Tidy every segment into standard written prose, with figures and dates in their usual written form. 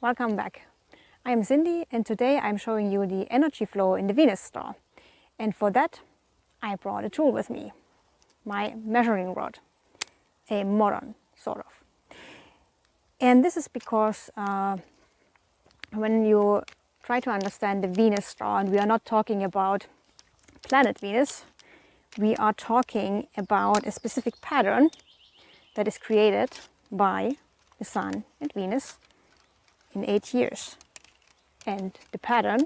welcome back. I am Cindy and today I'm showing you the energy flow in the Venus star. And for that I brought a tool with me, my measuring rod, a modern sort of. And this is because when you try to understand the Venus star, and we are not talking about planet Venus, we are talking about a specific pattern that is created by the Sun and Venus in 8 years. And the pattern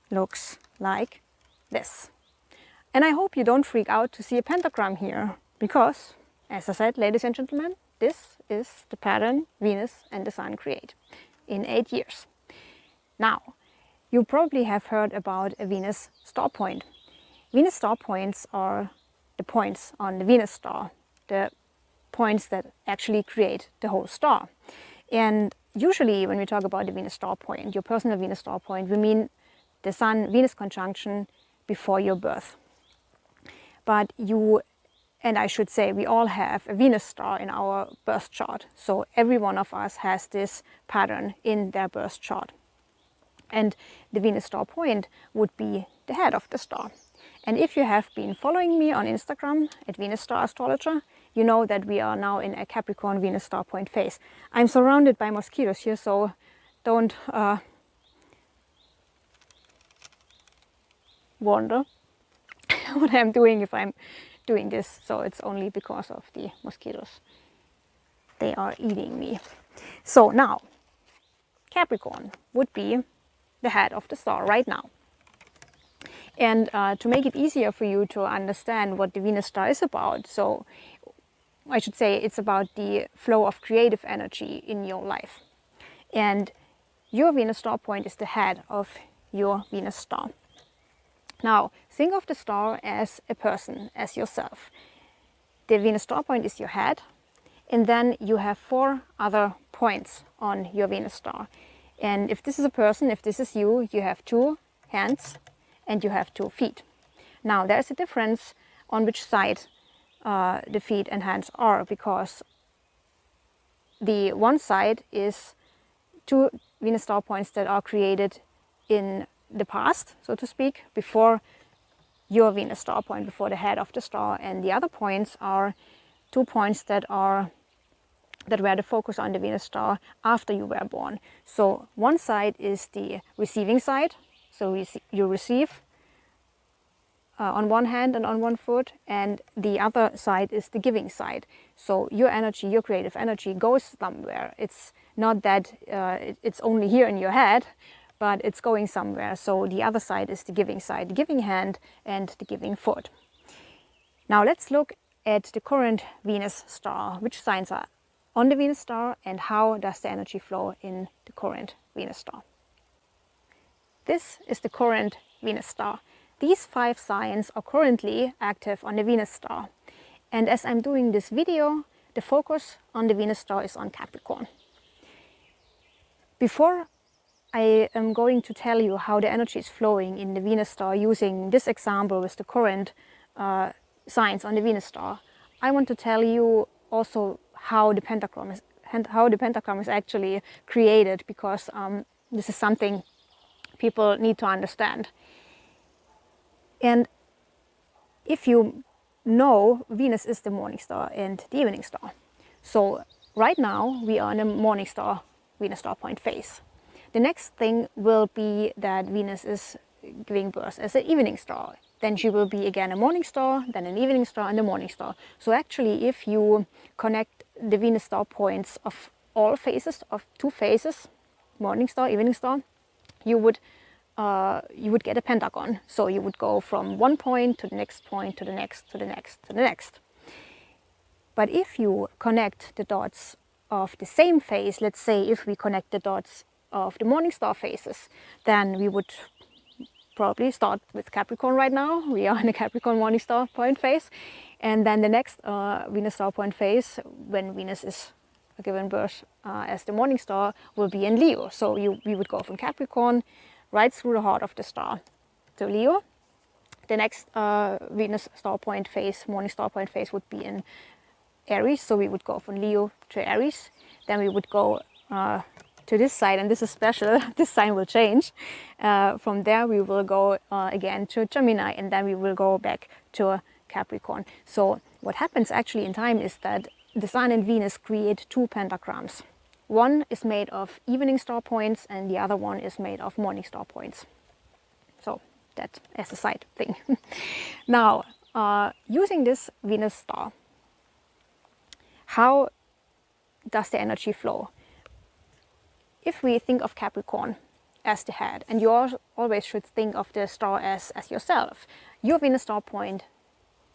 looks like this. And I hope you don't freak out to see a pentagram here, because, as I said, ladies and gentlemen, this is the pattern Venus and the Sun create in 8 years. Now, you probably have heard about a Venus star point. Venus star points are the points on the Venus star, the points that actually create the whole star. And usually when we talk about the Venus star point, your personal Venus star point, we mean the Sun-Venus conjunction before your birth. But you, and I should say, we all have a Venus star in our birth chart. So every one of us has this pattern in their birth chart. And the Venus star point would be the head of the star. And if you have been following me on Instagram at Venus Star Astrologer, you know that we are now in a Capricorn Venus star point phase. I'm surrounded by mosquitoes here, so don't wonder what I'm doing if I'm doing this. So it's only because of the mosquitoes. They are eating me. So now, Capricorn would be the head of the star right now. And to make it easier for you to understand what the Venus star is about, so I should say it's about the flow of creative energy in your life. And your Venus star point is the head of your Venus star. Now, think of the star as a person, as yourself. The Venus star point is your head, and then you have 4 other points on your Venus star. And if this is a person, if this is you, you have 2 hands and you have 2 feet. Now, there's a difference on which side the feet and hands are, because the one side is 2 Venus star points that are created in the past, so to speak, before your Venus star point, before the head of the star, and the other points are 2 points that were the focus on the Venus star after you were born. So one side is the receiving side, so you receive on one hand and on one foot, and the other side is the giving side. So your energy, your creative energy goes somewhere. It's not that it's only here in your head, but it's going somewhere. So the other side is the giving side, the giving hand and the giving foot. Now let's look at the current Venus star, which signs are on the Venus star and how does the energy flow in the current Venus star. This is the current Venus star. These 5 signs are currently active on the Venus star. And as I'm doing this video, the focus on the Venus star is on Capricorn. Before I am going to tell you how the energy is flowing in the Venus star using this example with the current signs on the Venus star, I want to tell you also how the pentagram is actually created, because this is something people need to understand. And if you know, Venus is the morning star and the evening star. So right now we are in a morning star, Venus star point phase. The next thing will be that Venus is giving birth as an evening star. Then she will be again a morning star, then an evening star and a morning star. So actually, if you connect the Venus star points of all phases, of 2 phases, morning star, evening star, you would get a pentagon. So you would go from one point to the next point, to the next, to the next, to the next. But if you connect the dots of the same phase, let's say if we connect the dots of the morning star phases, then we would probably start with Capricorn right now. We are in a Capricorn morning star point phase. And then the next Venus star point phase, when Venus is given birth as the morning star, will be in Leo. So we would go from Capricorn right through the heart of the star to Leo. The next Venus star point phase, morning star point phase, would be in Aries. So we would go from Leo to Aries. Then we would go to to this side, and this is special, this sign will change. From there we will go again to Gemini, and then we will go back to Capricorn. So what happens actually in time is that the Sun and Venus create two pentagrams. One is made of evening star points and the other one is made of morning star points. So that as a side thing. Now, using this Venus star, how does the energy flow? If we think of Capricorn as the head, and you always should think of the star as yourself, your Venus star point,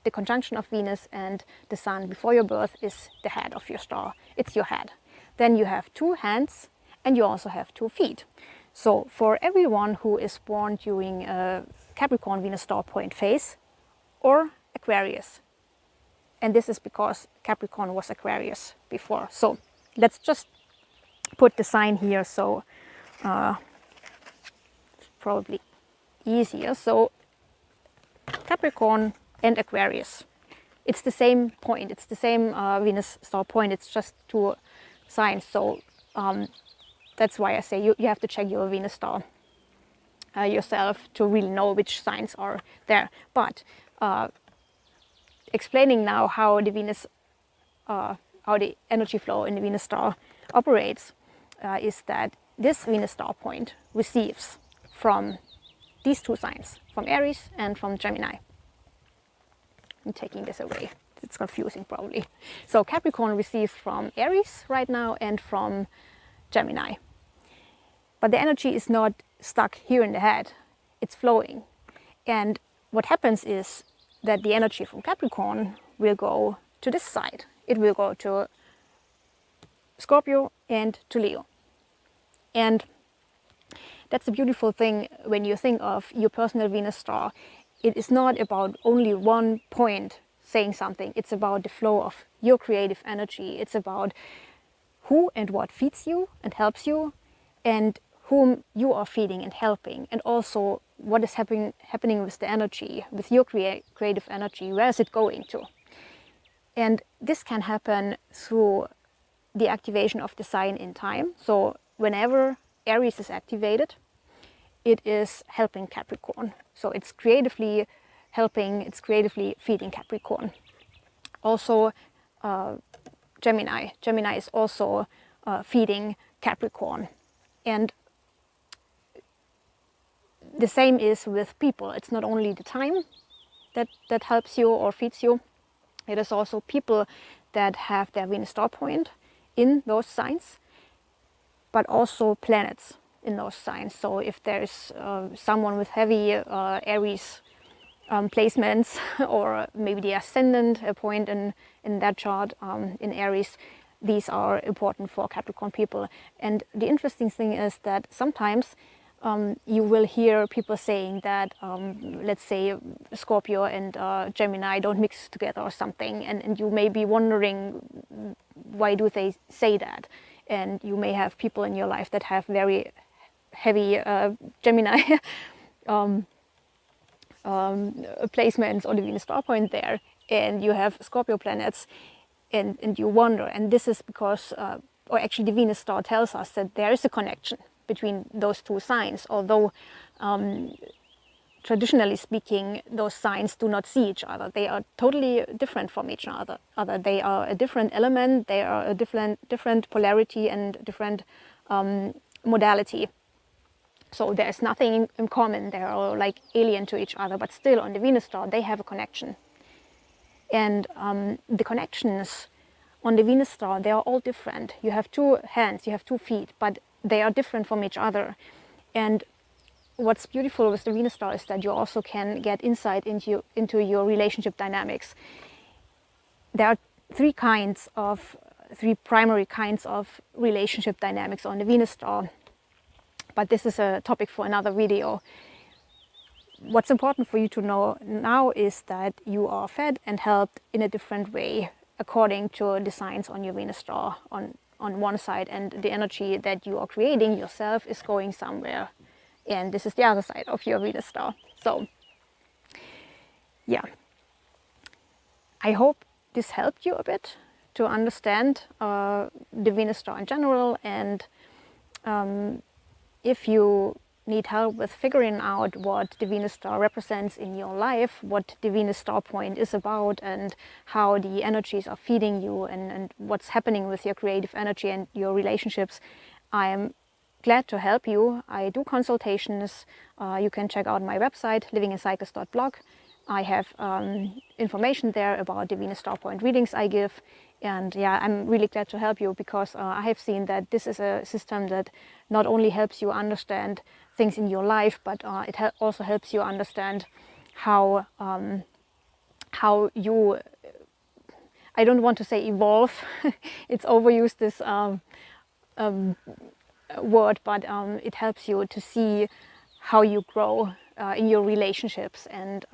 the conjunction of Venus and the Sun before your birth is the head of your star. It's your head. Then you have two hands and you also have 2 feet. So for everyone who is born during a Capricorn Venus star point phase or Aquarius, and this is because Capricorn was Aquarius before. So let's just put the sign here, so it's probably easier. So Capricorn and Aquarius, it's the same point, it's the same Venus star point, it's just 2 signs. So that's why I say you have to check your Venus star yourself to really know which signs are there. But explaining now how the Venus, how the energy flow in the Venus star operates, is that this Venus star point receives from these 2 signs, from Aries and from Gemini. I'm taking this away, it's confusing probably. So Capricorn receives from Aries right now and from Gemini. But the energy is not stuck here in the head, it's flowing. And what happens is that the energy from Capricorn will go to this side. It will go to Scorpio and to Leo. And that's a beautiful thing when you think of your personal Venus star. It is not about only one point saying something. It's about the flow of your creative energy. It's about who and what feeds you and helps you, and whom you are feeding and helping, and also what is happening with the energy, with your creative energy. Where is it going to? And this can happen through the activation of the sign in time. So whenever Aries is activated, it is helping Capricorn. So it's creatively helping, it's creatively feeding Capricorn. Also Gemini. Gemini is also feeding Capricorn. And the same is with people. It's not only the time that helps you or feeds you. It is also people that have their Venus star point in those signs, but also planets in those signs. So if there's someone with heavy Aries placements, or maybe the ascendant point in that chart in Aries, these are important for Capricorn people. And the interesting thing is that sometimes you will hear people saying that, let's say Scorpio and Gemini don't mix together or something, and you may be wondering why do they say that. And you may have people in your life that have very heavy Gemini placements on the Venus star point there, and you have Scorpio planets, and you wonder. And this is because, or actually the Venus star tells us that there is a connection between those 2 signs, although traditionally speaking, those signs do not see each other. They are totally different from each other. They are a different element, they are a different polarity and different modality. So there's nothing in common. They are like alien to each other, but still on the Venus star, they have a connection. And the connections on the Venus star, they are all different. You have 2 hands, you have 2 feet, but they are different from each other. And what's beautiful with the Venus star is that you also can get insight into your relationship dynamics. There are 3 primary kinds of relationship dynamics on the Venus star. But this is a topic for another video. What's important for you to know now is that you are fed and helped in a different way according to the signs on your Venus star on one side, and the energy that you are creating yourself is going somewhere. And this is the other side of your Venus star. So, yeah. I hope this helped you a bit to understand the Venus star in general, and if you need help with figuring out what the Venus star represents in your life, what the Venus star point is about, and how the energies are feeding you, and what's happening with your creative energy and your relationships, I am glad to help you. I do consultations. You can check out my website, livingincycles.blog. I have information there about the Venus star point readings I give. And yeah, I'm really glad to help you, because I have seen that this is a system that not only helps you understand things in your life, but it also helps you understand how you, I don't want to say evolve, it's overused, this word, but it helps you to see how you grow in your relationships, and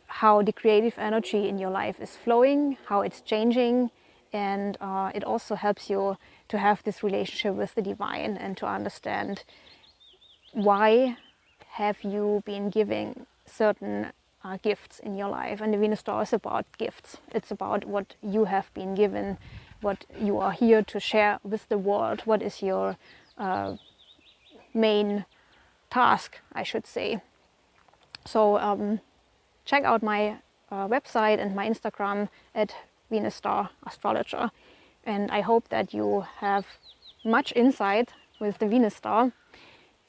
how the creative energy in your life is flowing, how it's changing, and it also helps you to have this relationship with the divine, and to understand why have you been giving certain gifts in your life. And the Venus star is about gifts. It's about what you have been given, what you are here to share with the world, what is your main task, I should say. So check out my website and my Instagram at Venus Star Astrologer. And I hope that you have much insight with the Venus star.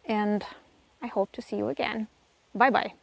And I hope to see you again. Bye bye.